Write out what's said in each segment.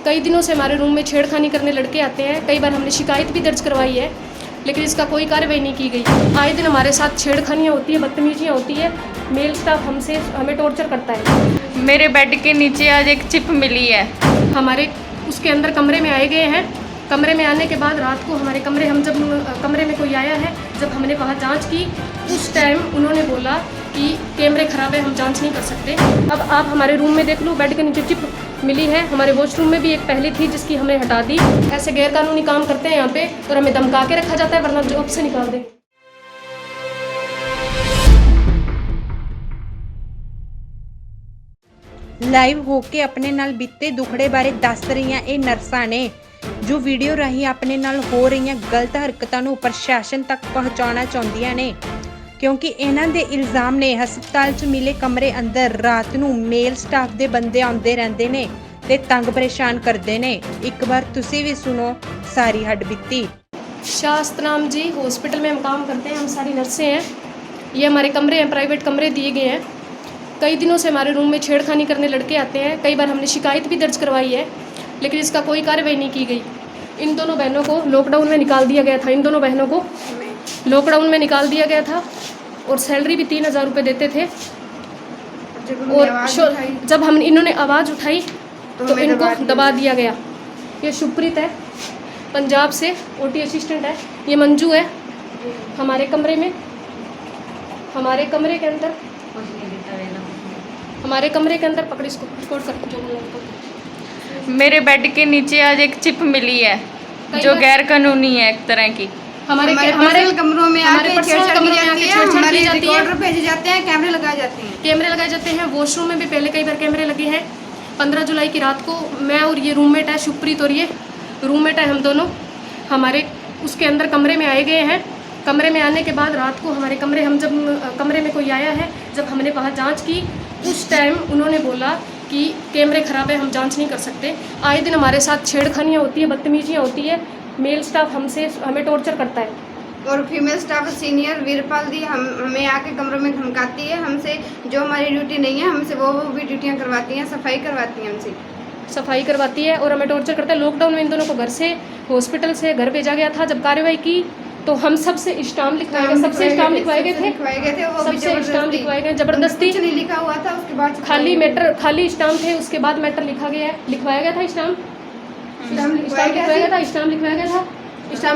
कई दिनों से हमारे रूम में छेड़खानी करने लड़के आते हैं। कई बार हमने शिकायत भी दर्ज करवाई है, लेकिन इसका कोई कार्रवाई नहीं की गई। आए दिन हमारे साथ छेड़खानियाँ होती है, बदतमीजियाँ होती है। मेल स्टाफ हमें टॉर्चर करता है। मेरे बेड के नीचे आज एक चिप मिली है। हमारे उसके अंदर कमरे में आए गए हैं। कमरे में आने के बाद रात को हमारे जब कमरे में कोई आया है, जब हमने वहाँ जांच की, उस टाइम उन्होंने बोला कि कैमरे ख़राब है, हम जांच नहीं कर सकते। अब आप हमारे रूम में देख लो, बेड के नीचे चिप मिली है। हमारे वॉशरूम में भी एक पहले थी, जिसकी हमने हटा दी। ऐसे गैरकानूनी काम करते हैं यहाँ पे, और हमें धमका के रखा जाता है, वरना जॉब से निकाल देंगे। ਲਾਈਵ ਹੋ ਕੇ ਆਪਣੇ ਨਾਲ ਬੀਤੇ ਦੁਖੜੇ ਬਾਰੇ ਦੱਸ ਰਹੀਆਂ ਇਹ ਨਰਸਾਂ ਨੇ, ਜੋ ਵੀਡੀਓ ਰਾਹੀਂ ਆਪਣੇ ਨਾਲ ਹੋ ਰਹੀਆਂ ਗਲਤ ਹਰਕਤਾਂ ਨੂੰ ਪ੍ਰਸ਼ਾਸਨ ਤੱਕ ਪਹੁੰਚਾਉਣਾ ਚਾਹੁੰਦੀਆਂ ਨੇ, ਕਿਉਂਕਿ ਇਹਨਾਂ ਦੇ ਇਲਜ਼ਾਮ ਨੇ ਹਸਪਤਾਲ 'ਚ ਮਿਲੇ ਕਮਰੇ ਅੰਦਰ ਰਾਤ ਨੂੰ ਮੇਲ ਸਟਾਫ ਦੇ ਬੰਦੇ ਆਉਂਦੇ ਰਹਿੰਦੇ ਨੇ ਤੇ ਤੰਗ ਪਰੇਸ਼ਾਨ ਕਰਦੇ ਨੇ। ਇੱਕ ਵਾਰ ਤੁਸੀਂ ਵੀ ਸੁਣੋ ਸਾਰੀ ਹੱਡਬੀਤੀ। शास्त्रनाम जी हॉस्पिटल में हम काम करते हैं, हम सारी नर्सें हैं। ये हमारे कमरे हैं, प्राइवेट कमरे दिए गए हैं। कई दिनों से हमारे रूम में छेड़खानी करने लड़के आते हैं। कई बार हमने शिकायत भी दर्ज करवाई है, लेकिन इसका कोई कार्रवाई नहीं की गई। इन दोनों बहनों को लॉकडाउन में निकाल दिया गया था। इन दोनों बहनों को लॉकडाउन में निकाल दिया गया था, और सैलरी भी 3000 रुपये देते थे। और जब इन्होंने आवाज़ उठाई तो इनको दबा दिया गया। ये शुभप्रीत है, पंजाब से ओटी असिस्टेंट है। ये मंजू है। हमारे कमरे के अंदर पकड़ इसको रिकॉर्ड कर जो मेरे बेड के नीचे आज एक चिप मिली है, जो गैर कानूनी है एक तरह की। हमारे कमरों में आके छेड़छाड़ की जाती है, हमारे रिकॉर्डर भेजे जाते हैं, कैमरे लगाए जाते हैं। वॉशरूम में भी पहले कई बार कैमरे लगे हैं। 15 जुलाई की रात को मैं और ये रूममेट है शुभप्रीत, और ये रूममेट है, हम दोनों हमारे उसके अंदर कमरे में आए गए हैं। कमरे में आने के बाद रात को हमारे जब कमरे में कोई आया है, जब हमने वहाँ जांच की, उस टाइम उन्होंने बोला कि कैमरे ख़राब है, हम जांच नहीं कर सकते। आए दिन हमारे साथ छेड़खानियाँ होती है, बदतमीजियाँ होती है। मेल स्टाफ हमें टॉर्चर करता है, और फीमेल स्टाफ सीनियर वीरपाल दी हमें आके कमरों में धमकाती है। हमसे जो हमारी ड्यूटी नहीं है, हमसे वो भी ड्यूटियाँ करवाती हैं, सफाई करवाती है और हमें टॉर्चर करता है। लॉकडाउन में इन दोनों को घर से हॉस्पिटल से घर भेजा गया था। जब कार्रवाई की तो हम सबसे स्टाम्प लिखवाए गए, सबसे स्टाम्प लिखवाए गए थे, सबसे स्टाम्प लिखवाए गए जबरदस्ती। नहीं लिखा हुआ था, उसके बाद खाली स्टाम्प थे, उसके बाद मैटर लिखवाया गया था। स्टाम्प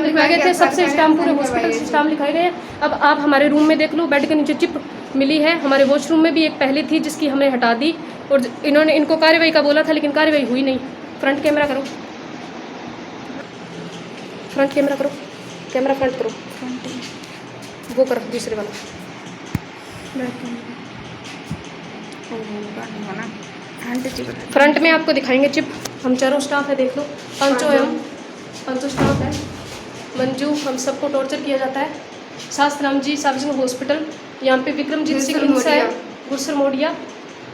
लिखवाए गए थे, सबसे स्टाम्प पूरे हॉस्पिटल से स्टाम्प लिखवाए गए। अब आप हमारे रूम में देख लो, बेड के नीचे चिप मिली है। हमारे वॉशरूम में भी एक पहले थी, जिसकी हमने हटा दी। और इनको कार्रवाई का बोला था, लेकिन कार्रवाई हुई नहीं। फ्रंट कैमरा करो, कैमरा फ्रंट करो, वो करो दूसरे वाला। फ्रंट में आपको दिखाएंगे चिप। हम चारों स्टाफ है, देख लो, पाँचों स्टाफ है। मंजू, हम सबको टॉर्चर किया जाता है। शास्त्रनाम जी सार्वजनिक हॉस्पिटल, यहाँ पे विक्रमजीत सिंह इंसा है, गुरसर मोडिया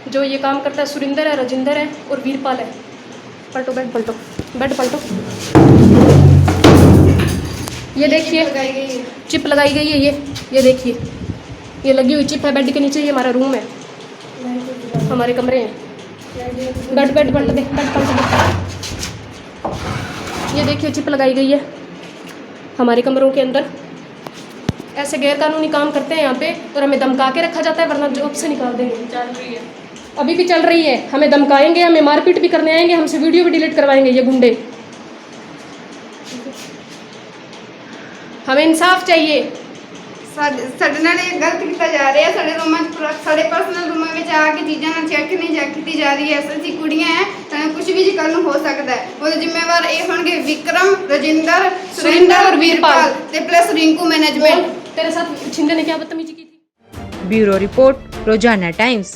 जो ये काम करता है, सुरिंदर है, राजिंदर है और वीरपाल है। पलटो, बेड पलटो। ये देखिए चिप लगाई गई है। ये देखिए, ये लगी हुई चिप है बेड के नीचे। ये हमारा रूम है, हमारे कमरे हैं। बेड पलट दे। ये देखिए चिप लगाई गई है हमारे कमरों के अंदर। ऐसे गैरकानूनी काम करते हैं यहाँ पे, और हमें धमका के रखा जाता है, वरना जॉब से निकाल देंगे। चल रही है, अभी भी चल रही है। हमें धमकाएंगे, हमें मारपीट भी करने आएंगे, हमसे वीडियो भी डिलीट करवाएंगे ये गुंडे। हमें इंसाफ चाहिए। ਸਾਡੇ ਨਾਲ ਇਹ ਗਲਤ ਕੀਤਾ ਜਾ ਰਿਹਾ। ਸਾਡੇ ਰੂਮਾਂ 'ਚ, ਸਾਡੇ ਪਰਸਨਲ ਰੂਮਾਂ ਵਿੱਚ ਆ ਕੇ ਚੀਜ਼ਾਂ ਨਾਲ ਛੇੜਖਾਨੀ ਕੀਤੀ ਜਾ ਰਹੀ ਹੈ। ਅਸੀਂ ਕੁੜੀਆਂ ਹੈ, ਤਾਂ ਕੁਝ ਵੀ ਕੱਲ ਨੂੰ ਹੋ ਸਕਦਾ ਹੈ। ਉਹਦੇ ਜ਼ਿੰਮੇਵਾਰ ਇਹ ਹੋਣਗੇ ਵਿਕਰਮ, राजिंदर, सुरिंदर और वीरपाल ਤੇ प्लस रिंकू मैनेजमेंट। तेरे साथ छिंदे ने क्या बदतमीजी की थी? ब्यूरो रिपोर्ट, रोजाना टाइम्स।